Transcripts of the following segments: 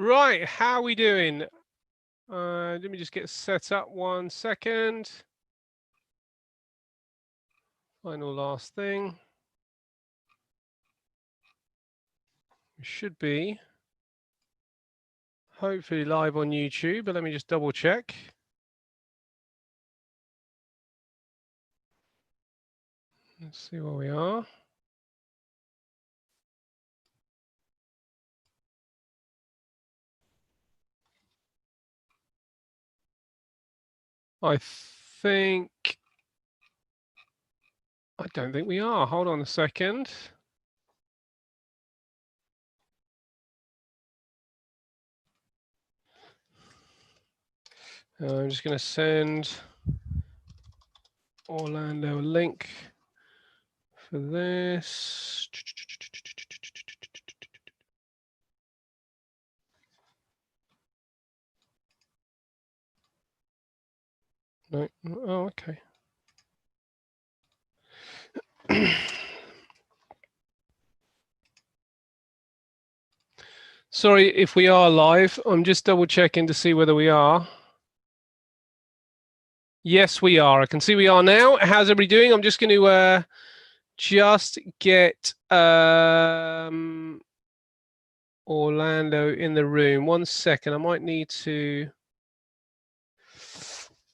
Right, how are we doing? Let me just get set up 1 second. Final last thing. It should be hopefully live on YouTube, but let me just double check. Let's see where we are. I don't think we are. Hold on a second. I'm just going to send Orlando a link for this. No. Oh, okay. Sorry if we are live. I'm just double checking to see whether we are. Yes, we are. I can see we are now. How's everybody doing? I'm just going to just get Orlando in the room. 1 second. I might need to.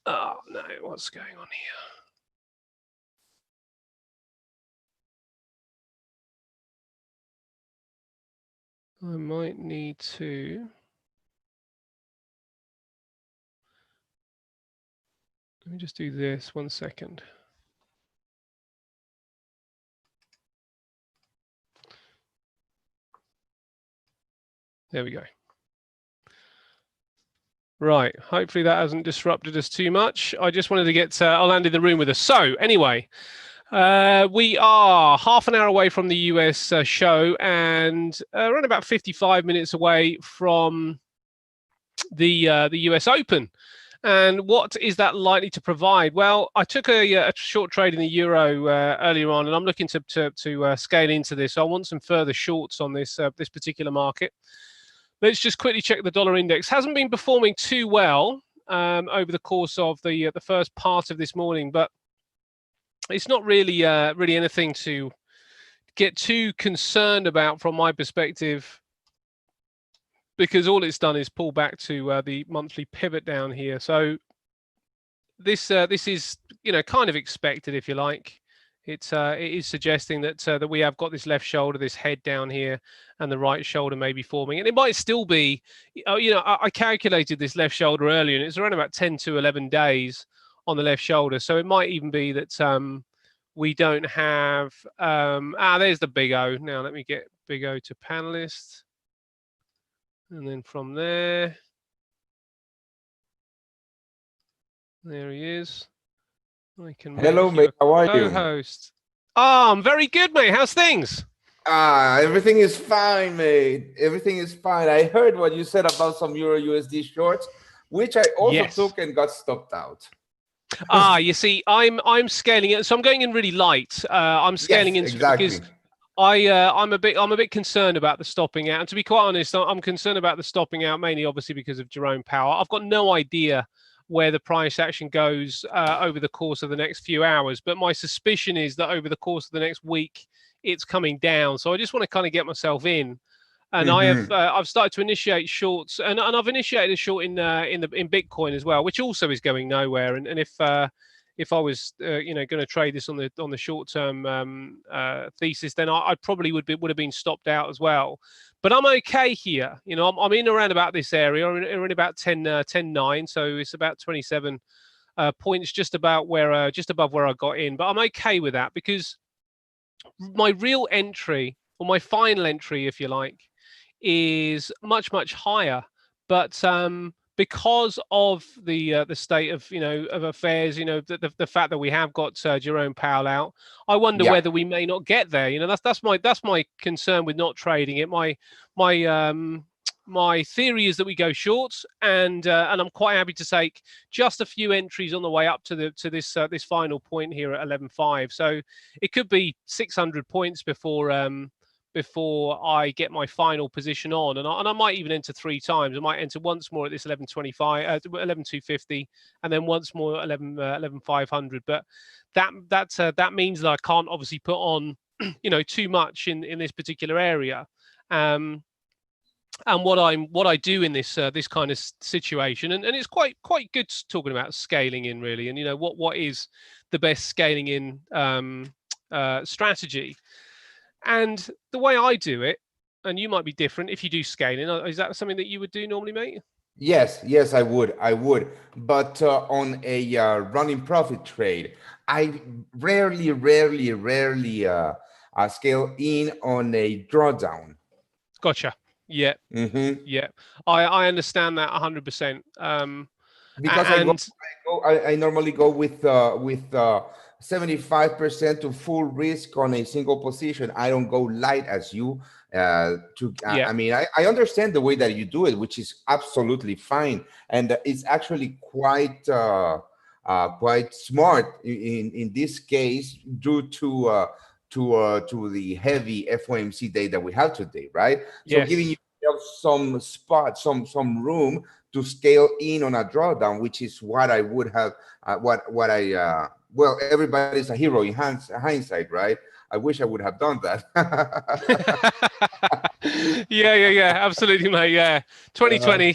Oh no, what's going on here? I might need to. Let me just do this. 1 second. There we go. Right. Hopefully that hasn't disrupted us too much. I just wanted to get Orlando in the room with us. So anyway, we are half an hour away from the US show and around about 55 minutes away from the US Open. And what is that likely to provide? Well, I took a short trade in the euro earlier on, and I'm looking to scale into this. So I want some further shorts on this this particular market. Let's just quickly check the dollar index. Hasn't been performing too well over the course of the first part of this morning, but it's not really really anything to get too concerned about from my perspective, because all it's done is pull back to the monthly pivot down here. So this is, you know, kind of expected, if you like. It is suggesting that that we have got this left shoulder, this head down here, and the right shoulder may be forming. And it might still be, you know, I calculated this left shoulder earlier, and it's around about 10 to 11 days on the left shoulder. So it might even be that we don't have. There's the big O. Now let me get big O to panelist. And then from there, there he is. I can Hello, mate. How are you? Co-host. Oh, I'm very good, mate. How's things? Everything is fine, mate. Everything is fine. I heard what you said about some Euro USD shorts, which I also took and got stopped out. You see, I'm scaling it, so I'm going in really light. I'm scaling into exactly. Because I'm a bit concerned about the stopping out. And to be quite honest, I'm concerned about the stopping out mainly, obviously, because of Jerome Powell. I've got no idea where the price action goes over the course of the next few hours, but my suspicion is that over the course of the next week, it's coming down. So I just want to kind of get myself in. And I've started to initiate shorts, and I've initiated a short in Bitcoin as well, which also is going nowhere. And if I was you know, going to trade this on the short term thesis, then I probably would have been stopped out as well. But I'm okay here. You know, I'm in around about this area. I'm in about 10.9, so it's about 27 points, just above where I got in. But I'm okay with that, because my real entry, or my final entry, if you like, is much higher. But because of the state of, you know, of affairs, you know, the fact that we have got Jerome Powell out, I wonder whether we may not get there. You know, that's my concern with not trading it. My theory is that we go short, and I'm quite happy to take just a few entries on the way up to this final point here at 11.5. So it could be 600 points before before I get my final position on, and I might even enter 3 times. I might enter once more at this 11.25, 11.250, and then once more at 11.500. But that means that I can't obviously put on too much in this particular area. And what I do in this this kind of situation, and it's quite good talking about scaling in, really, and what is the best scaling in strategy. And the way I do it, and you might be different if you do scaling, is that something that you would do normally, mate? Yes, I would. But on a running profit trade, I rarely scale in on a drawdown. Gotcha. Yeah. Yeah. I understand that 100%. Because I normally go with 75% to full risk on a single position. I don't go light as you. I mean, I understand the way that you do it, which is absolutely fine, and it's actually quite smart in this case, due to the heavy FOMC day that we have today, right? So giving you some spot, some room to scale in on a drawdown, which is what I would have, well, everybody's a hero in hindsight, right? I wish I would have done that. yeah, absolutely, mate. Yeah, 2020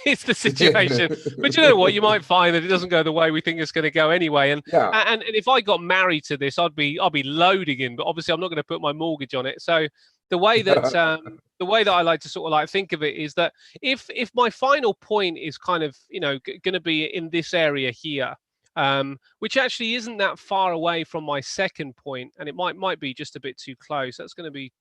is the situation. But you know what? You might find that it doesn't go the way we think it's going to go anyway. And if I got married to this, I'd be loading in. But obviously, I'm not going to put my mortgage on it. So the way that I like to sort of like think of it is that if my final point is kind of going to be in this area here, which actually isn't that far away from my second point, and it might be just a bit too close. That's going to be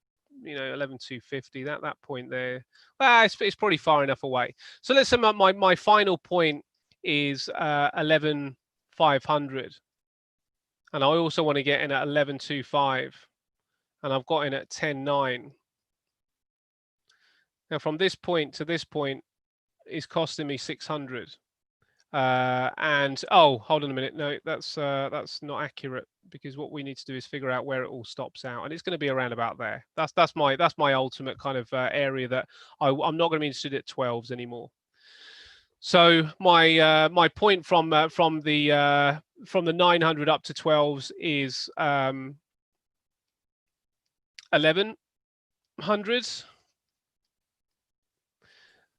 11.250. That point there. Well, it's probably far enough away. So let's say my final point is 11.500, and I also want to get in at 11.25. And I've got in at 10.9. Now, from this point to this point is costing me 600. And hold on a minute. No, that's not accurate, because what we need to do is figure out where it all stops out, and it's going to be around about there. That's my ultimate kind of area that I'm not going to be interested at 12s anymore. So my point from the 900 up to 12s is 1100.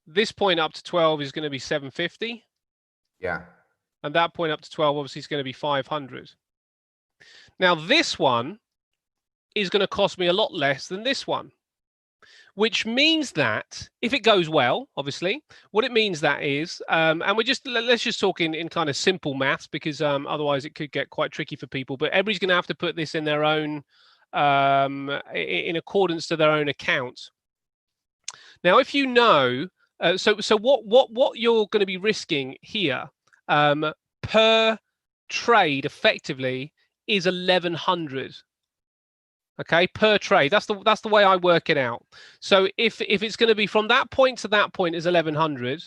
This point up to 12 is going to be 750. Yeah. And that point up to 12 obviously is going to be 500. Now this one is going to cost me a lot less than this one, which means that if it goes well, obviously, what it means that is, and let's just talk in kind of simple maths, because otherwise it could get quite tricky for people. But everybody's going to have to put this in their own, in accordance to their own account. Now, if you know, so what you're going to be risking here per trade effectively is 1100. Okay, per trade. That's the way I work it out. So if it's going to be from that point to that point is 1100,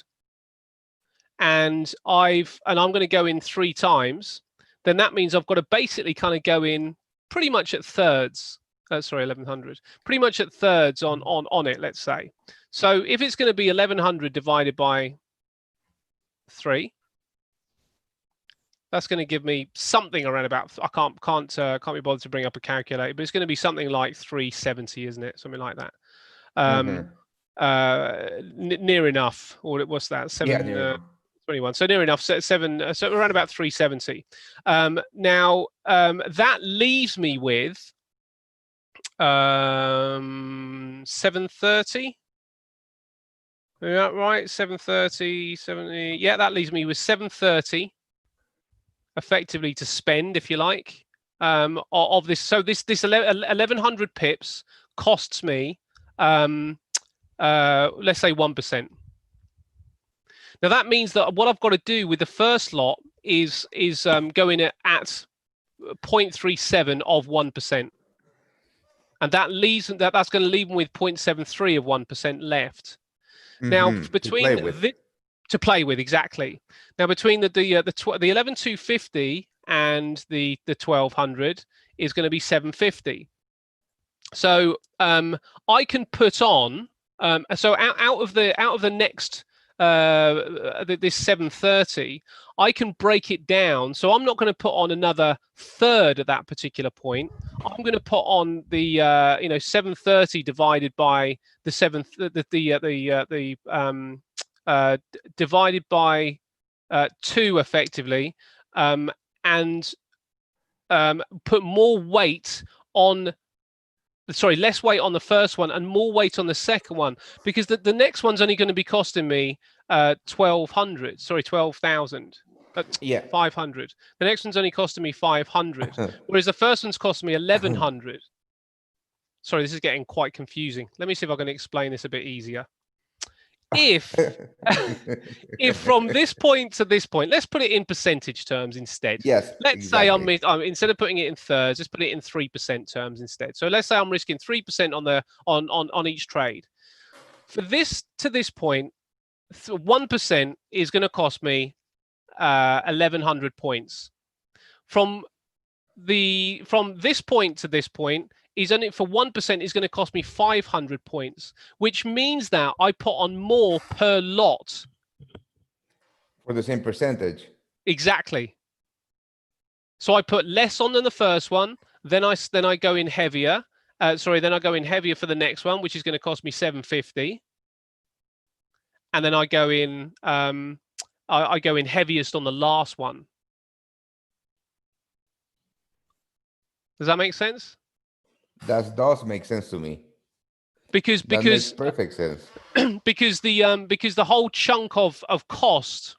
and I'm going to go in 3 times, then that means I've got to basically kind of go in pretty much at thirds. Sorry, 1100. Pretty much at thirds on it, let's say. So if it's going to be 1100 divided by 3, that's going to give me something around about, I can't be bothered to bring up a calculator, but it's going to be something like 370, isn't it? Something like that. Near enough. Or what's that? 721. So near enough. So around about 370. Now that leaves me with 730. Yeah, right. 730, 70. Yeah, that leaves me with 730. Effectively to spend, if you like, of this. So this 1100 pips costs me, let's say 1%. Now that means that what I've got to do with the first lot is go in at 0.37 of 1%, and that leaves that's going to leave them with 0.73 of 1% left. Now between to play with, exactly. Now between the 11,250 and the 1200 is going to be 750. So I can put on so out of the next this 730, I can break it down. So I'm not going to put on another third at that particular point. I'm going to put on the 730 divided by the divided by 2 effectively, and put more weight on less weight on the first one and more weight on the second one, because the next one's only going to be costing me 12,000. Yeah. 500. The next one's only costing me 500, whereas the first one's costing me 1,100. Sorry, this is getting quite confusing. Let me see if I can explain this a bit easier. If from this point to this point, let's put it in percentage terms instead. Yes. Let's exactly. say I'm instead of putting it in thirds, let's put it in 3% terms instead. So let's say I'm risking 3% on each trade. For this to this point, 1% is going to cost me 1,100 points. From this point to this point is only for 1% is going to cost me 500 points, which means that I put on more per lot. For the same percentage. Exactly. So I put less on than the first one, then I go in heavier. Then I go in heavier for the next one, which is going to cost me 750. And then I go in I go in heaviest on the last one. Does that make sense? That does make sense to me. Because that makes perfect sense. because the whole chunk of cost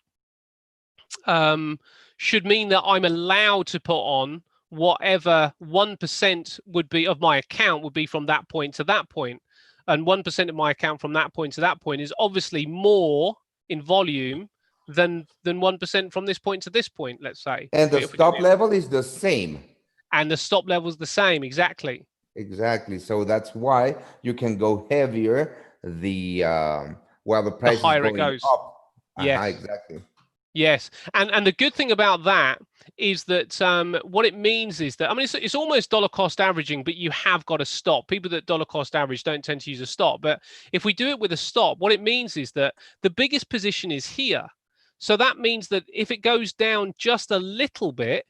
should mean that I'm allowed to put on whatever 1% would be of my account would be from that point to that point. And 1% of my account from that point to that point is obviously more in volume than 1% from this point to this point, let's say. And the stop level is the same. And the stop level is the same, exactly. Exactly. So that's why you can go heavier while the price is going up. Yes. Exactly. Yes, and the good thing about that is that what it means is that, I mean, it's almost dollar cost averaging, but you have got a stop. People that dollar cost average don't tend to use a stop, but if we do it with a stop, what it means is that the biggest position is here. So that means that if it goes down just a little bit,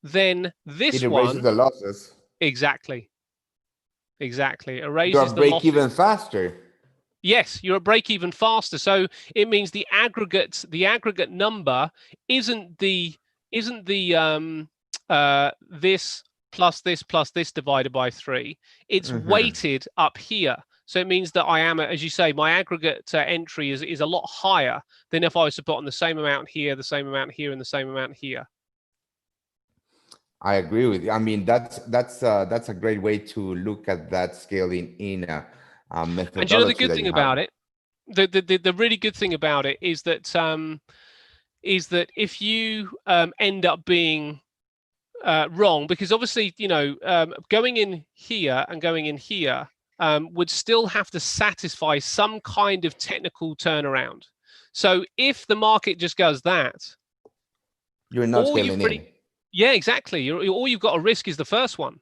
then this it erases the losses. Exactly. It erases the break even faster. Yes, you're at break even faster. So it means the aggregate number isn't the this plus this divided by 3. It's weighted up here. So it means that I am, as you say, my aggregate entry is a lot higher than if I was to put on the same amount here, the same amount here, and the same amount here. I agree with you. I mean, that's a great way to look at that scaling in methodology. And you know the good thing about it, the really good thing about it is that if you end up being wrong, because obviously going in here and going in here would still have to satisfy some kind of technical turnaround. So if the market just goes that, you're not scaling in. Yeah, exactly. All you've got to risk is the first one,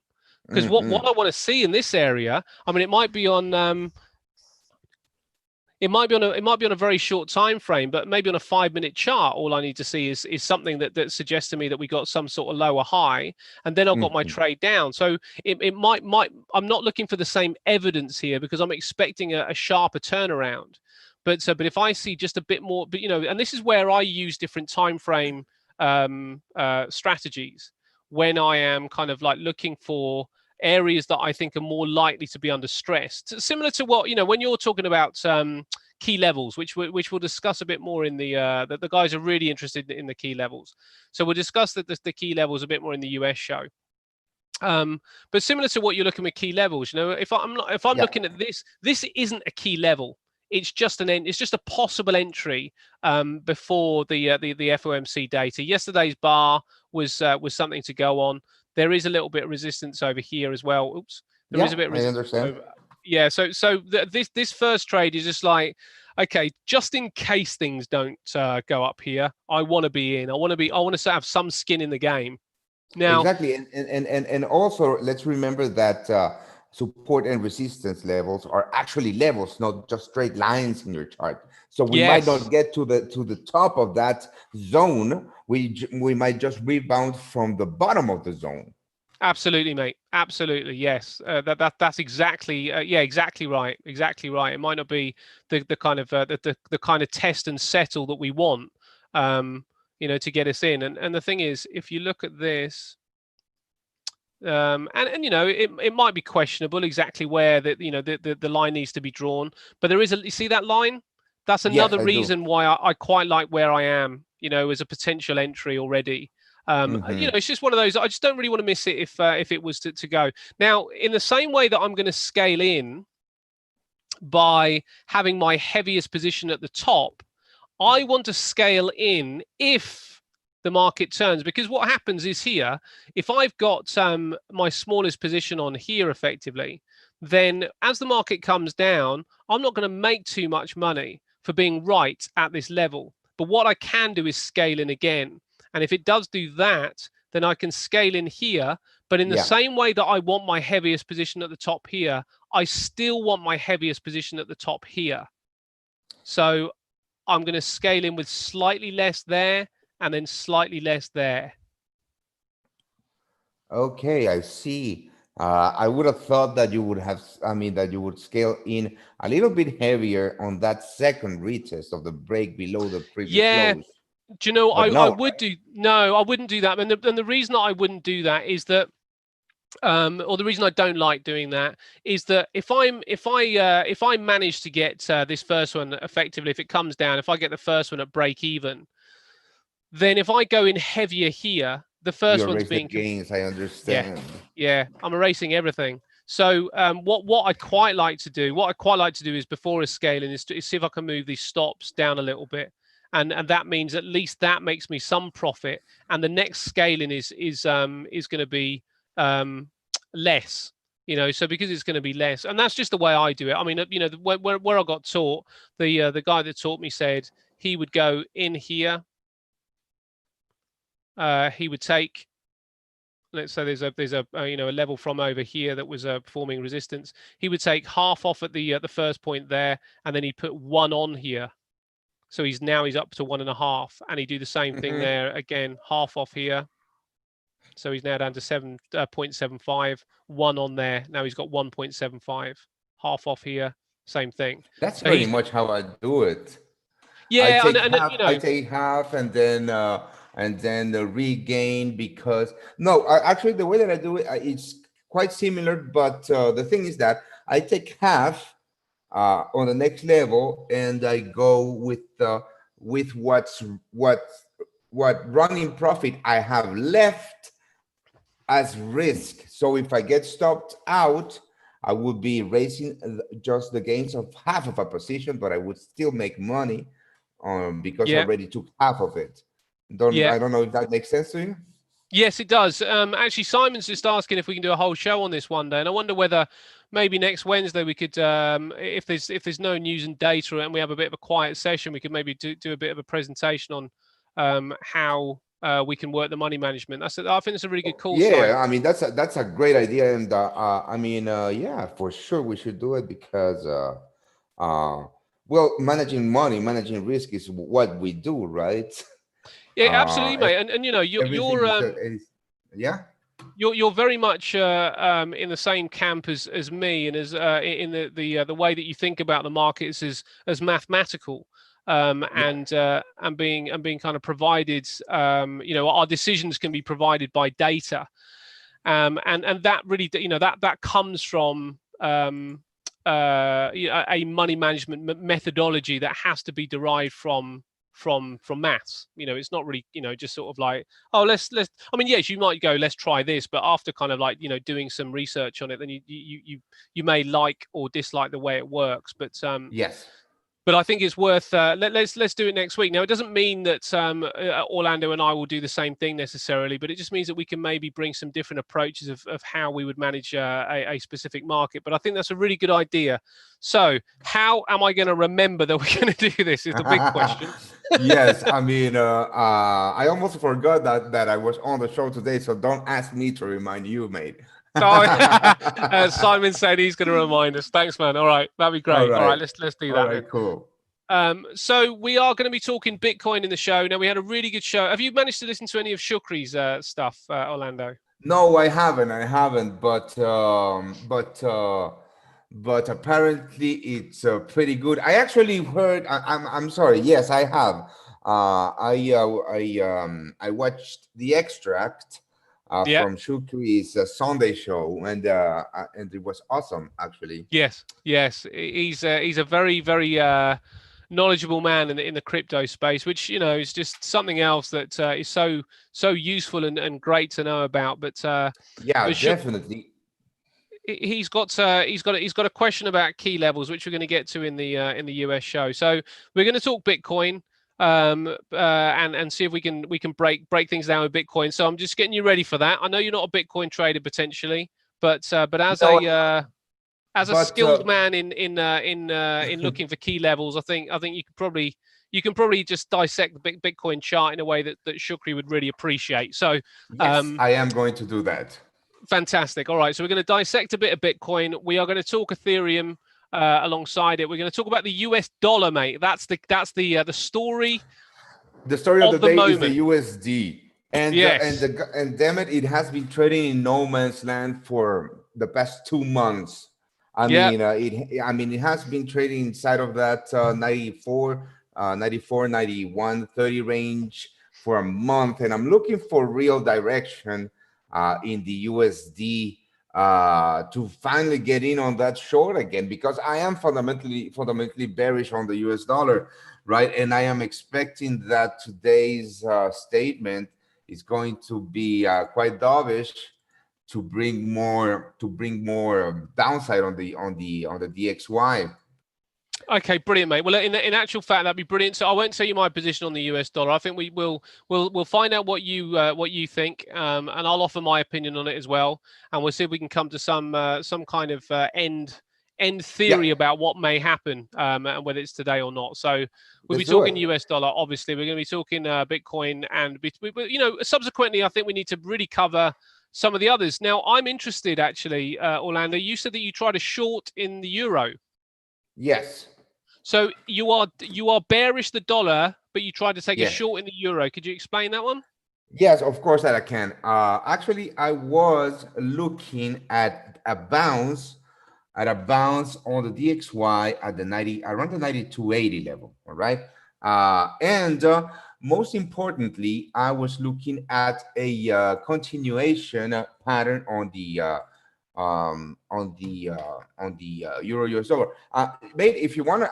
because what I want to see in this area, I mean, it might be on a very short time frame, but maybe on a 5-minute chart, all I need to see is something that suggests to me that we got some sort of lower high, and then I've got my trade down. So it might I'm not looking for the same evidence here because I'm expecting a sharper turnaround. But if I see just a bit more, and this is where I use different time frame strategies when I am kind of like looking for areas that I think are more likely to be under stress. Similar to what, when you're talking about key levels, which we'll discuss a bit more in the guys are really interested in the key levels. So we'll discuss the key levels a bit more in the US show. But similar to what you're looking at key levels, if I'm looking at this isn't a key level. It's just a possible entry before the FOMC data. Yesterday's bar was something to go on. There is a little bit of resistance over here as well. Oops, there is a bit of resistance. I understand. Yeah, so this first trade is just like, okay, just in case things don't go up here, I want to be in. I want to have some skin in the game. Now, exactly, and also let's remember that support and resistance levels are actually levels, not just straight lines in your chart. So we might not Yes. get to the top of that zone. We might just rebound from the bottom of the zone. Absolutely, mate. Absolutely, yes. That's exactly yeah, exactly right. Exactly right. It might not be the kind of the kind of test and settle that we want, to get us in. And the thing is, if you look at this, and it might be questionable exactly where the line needs to be drawn, but there is you see that line. That's Yes, another I do. reason why I quite like where I am, as a potential entry already. Hmm. It's just one of those. I just don't really want to miss it if it was to go. Now, in the same way that I'm going to scale in by having my heaviest position at the top, I want to scale in if the market turns, because what happens is here, if I've got my smallest position on here effectively, then as the market comes down, I'm not going to make too much money for being right at this level. But what I can do is scale in again. And if it does do that, then I can scale in here. But in the Yeah. same way that I want my heaviest position at the top here, I still want my heaviest position at the top here. So I'm going to scale in with slightly less there and then slightly less there. Okay, I see. I would have thought that you would have, I mean, that you would scale in a little bit heavier on that second retest of the break below the previous Yeah, lows. do you know, But I no, would do, no, I wouldn't do that. And the reason that I wouldn't do that is that, or the reason I don't like doing that is that if I manage to get this first one effectively, if it comes down, if I get the first one at break even, then if I go in heavier here, the you first one's erase the being gains, I yeah, understand. yeah, I'm erasing everything. So what I'd quite like to do, is before a scaling is see if I can move these stops down a little bit, and that means at least that makes me some profit, and the next scaling is going to be less. So because it's going to be less, and that's just the way I do it. I mean, where I got taught, the guy that taught me said he would go in here, he would take, let's say there's a level from over here that was forming resistance. He would take half off at the first point there, and then he'd put one on here. So he's up to 1.5, and he'd do the same thing there again, half off here. So he's now down to 7.75, one on there. Now he's got 1.75, half off here, same thing. That's So pretty he's much how I do it. yeah, and I take half and then the regain because no, actually the way that I do it, it's quite similar. But the thing is that I take half on the next level and I go with what running profit I have left as risk. So if I get stopped out, I would be raising just the gains of half of a position, but I would still make money because I yeah, already took half of it. Don't yeah. I don't know if that makes sense to you? Yes, it does. Actually, Simon's just asking if we can do a whole show on this one day, and I wonder whether maybe next Wednesday we could, if there's no news and data and we have a bit of a quiet session, we could maybe do a bit of a presentation on how we can work the money management. I think it's a really good call, Yeah, Simon. I mean that's a great idea, and I mean yeah, for sure we should do it because uh, well, managing money, managing risk is what we do, right? Yeah, absolutely, And mate. And everything is yeah. you're very much in the same camp as me, and as in the way that you think about the markets as mathematical, Yeah. and being kind of provided. Our decisions can be provided by data, and that really that comes from a money management methodology that has to be derived from maths. It's not really just sort of like, oh, let's I mean, yes, you might go, let's try this, but after kind of like doing some research on it, then you may like or dislike the way it works. Yes. But I think it's worth let's do it next week. Now, it doesn't mean that Orlando and I will do the same thing necessarily, but it just means that we can maybe bring some different approaches of how we would manage a specific market. But I think that's a really good idea. So how am I going to remember that we're going to do this is the big question. Yes, I mean, I almost forgot that I was on the show today, so don't ask me to remind you, mate. Simon said he's going to remind us. Thanks, man. All right, that'd be great. All right, let's do that. All right, then. cool. So we are going to be talking Bitcoin in the show. Now, we had a really good show. Have you managed to listen to any of Shukri's stuff, Orlando? No, I haven't. But apparently it's pretty good. I actually heard. I'm sorry. Yes, I have. I watched the extract Yeah. from Shukri's Sunday show, and it was awesome, actually. Yes. He's a very knowledgeable man in the crypto space, which is just something else that is so useful and great to know about. But yeah, definitely. He's got a question about key levels, which we're going to get to in the US show. So we're going to talk Bitcoin and see if we can break things down with Bitcoin. So I'm just getting you ready for that. I know you're not a Bitcoin trader potentially, but as a skilled man in looking for key levels, I think you can probably just dissect the Bitcoin chart in a way that Shukri would really appreciate. So yes, I am going to do that. Fantastic. All right, so we're going to dissect a bit of Bitcoin. We are going to talk Ethereum alongside it. We're going to talk about the US dollar, mate. That's the story. The story of the day moment. is the USD. And yes. And damn it, it has been trading in no man's land for the past 2 months. I mean, it has been trading inside of that 94, 91, 30 range for a month, and I'm looking for real direction in the USD to finally get in on that short again, because I am fundamentally bearish on the US dollar, right? And I am expecting that today's statement is going to be quite dovish, to bring more downside on the DXY. Okay, brilliant, mate. Well, in actual fact, that'd be brilliant. So I won't tell you my position on the US dollar. I think we'll find out what you think, and I'll offer my opinion on it as well, and we'll see if we can come to some kind of end theory about what may happen, and whether it's today or not. So we'll be talking US dollar. Obviously, we're going to be talking Bitcoin, and subsequently, I think we need to really cover some of the others. Now, I'm interested, actually, Orlando. You said that you tried a short in the euro. Yes. So you are bearish the dollar, but you tried to take a short in the euro. Could you explain that one? Yes, of course that I can. Actually, I was looking at a bounce on the DXY at around the 9280 level. All right. And most importantly, I was looking at a continuation pattern on the euro US dollar. Mate, if you want to,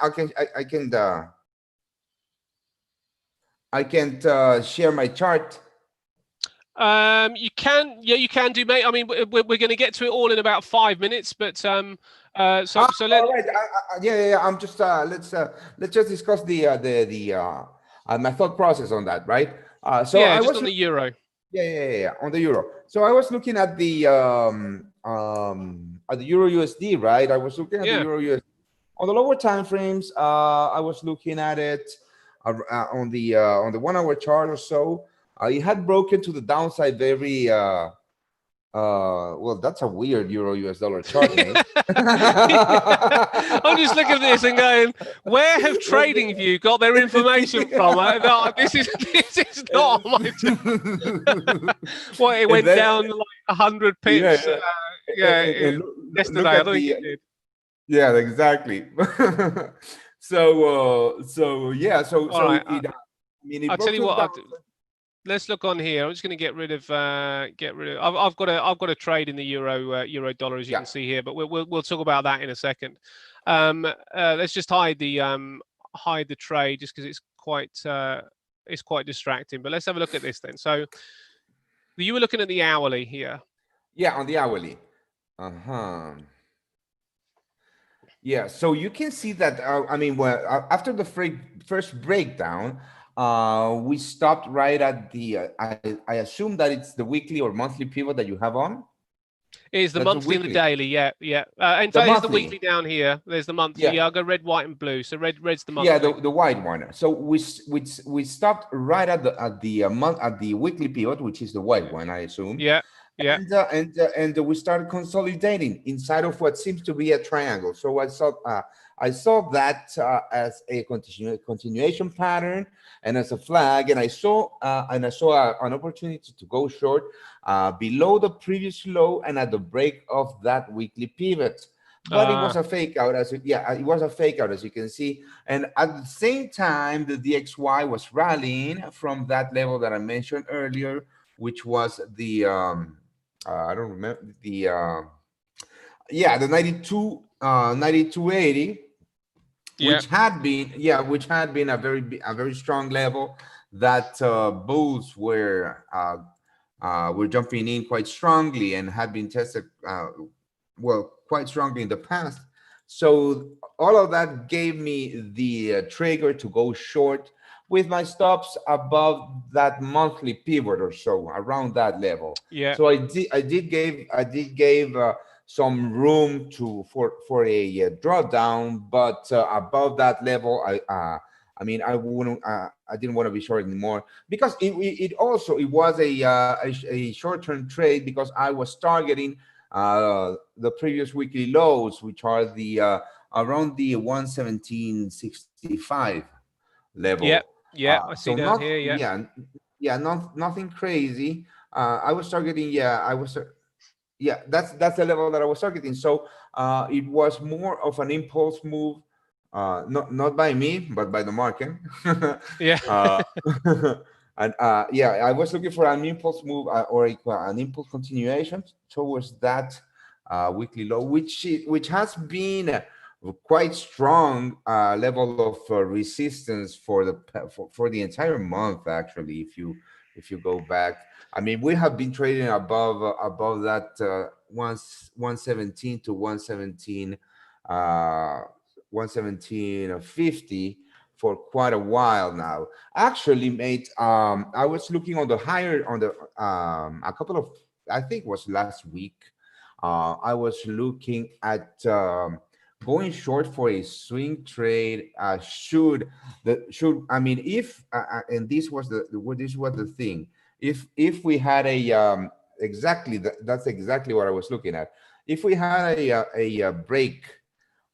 I can share my chart. You can do, mate. I mean, we're going to get to it all in about 5 minutes, but so let. All right. Yeah. I'm just let's just discuss my thought process on that, right? So yeah, I just was on the euro. Yeah, on the euro. So I was looking at the euro USD, right? I was looking at the euro USD on the lower time frames. I was looking at it on the 1 hour chart or so. It had broken to the downside very well, that's a weird euro US dollar chart, man. I'm just looking at this and going, where have TradingView got their information from? No, this is not my. What, it went down like 100 pips. Yesterday. I don't think it did. Yeah, exactly. So I'll tell you what. Let's look on here. I'm just going to get rid of. I've got a trade in the euro dollar, as you can see here, but we'll talk about that in a second. Let's just hide the trade just because it's quite distracting. But let's have a look at this then. So you were looking at the hourly here. Yeah, on the hourly. Yeah, so you can see that. After the first breakdown. We stopped right at the I assume that it's the weekly or monthly pivot that you have on. It is the monthly and the daily. Yeah. In fact, there's the weekly down here. There's the monthly. I'll go red, white, and blue. So red's the monthly. Yeah, the white one. So we stopped right at the weekly pivot, which is the white one, I assume. Yeah. Yeah. And we started consolidating inside of what seems to be a triangle. So I saw that as a continuation pattern and as a flag, and I saw an opportunity to go short below the previous low and at the break of that weekly pivot. But it was a fake out, it was a fake out, as you can see. And at the same time, the DXY was rallying from that level that I mentioned earlier, which was the I don't remember the 9280, which had been a very strong level that bulls were jumping in quite strongly and had been tested quite strongly in the past. So all of that gave me the trigger to go short with my stops above that monthly pivot or so, around that level. Yeah. So I did give some room for a drawdown, but above that level, I mean, I didn't want to be short anymore, because it was a short-term trade, because I was targeting the previous weekly lows, which are the around the 117.65 Yeah. level. Yeah. I see So down here. Yeah. nothing crazy. I was targeting, that's the level that I was targeting. So it was more of an impulse move, not by me, but by the market. Yeah. uh, and I was looking for an impulse move, or an impulse continuation towards that weekly low, which has been quite strong level of resistance for the entire month, actually. If you go back, I mean, we have been trading above that 117 to 117 117.50 for quite a while now. Actually, mate, I was looking on the higher, on the a couple of, I think it was last week. I was looking at going short for a swing trade. I mean, if and this was the thing. If we had a that's exactly what I was looking at. If we had a break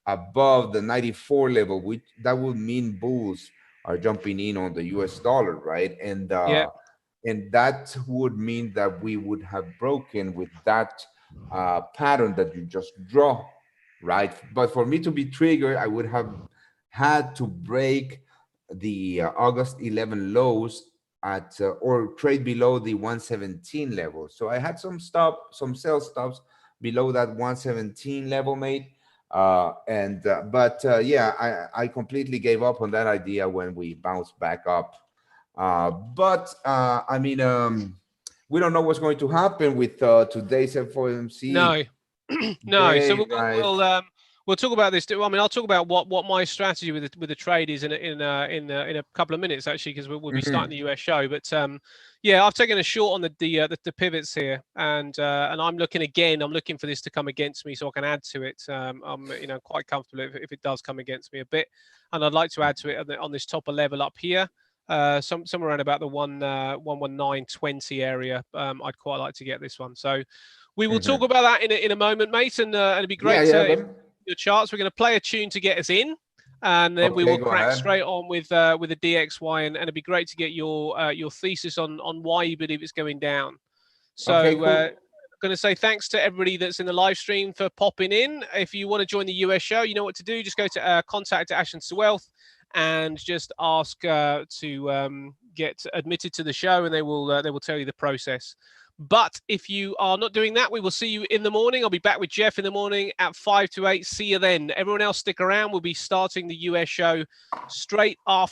above the 94 level, which that would mean bulls are jumping in on the US dollar, right? Yeah. And that would mean that we would have broken with that pattern that you just draw, right? But for me to be triggered, I would have had to break the August 11 lows at or trade below the 117 level. So I had some sell stops below that 117 level, mate. I completely gave up on that idea when we bounced back up. I mean, we don't know what's going to happen with today's FOMC No. No. So day, right? we'll talk about this. I mean, I'll talk about what my strategy with the trade is in a couple of minutes, actually, because we'll be starting the US show. But I've taken a short on the pivots here, and I'm looking again. I'm looking for this to come against me so I can add to it. I'm quite comfortable if it does come against me a bit, and I'd like to add to it on this topper level up here. Somewhere around about the 119.20 area. I'd quite like to get this one. So we will talk about that in a moment, mate, and it'd be great if your charts. We're going to play a tune to get us in, and then we will crack straight on with the DXY, and it'd be great to get your thesis on why you believe it's going down. So cool. I'm going to say thanks to everybody that's in the live stream for popping in. If you want to join the US show, you know what to do. Just go to contact Ash and Geoff and just ask to get admitted to the show, and they will tell you the process. But if you are not doing that, we will see you in the morning. I'll be back with Geoff in the morning at 5 to 8. See you then. Everyone else stick around. We'll be starting the US show straight after.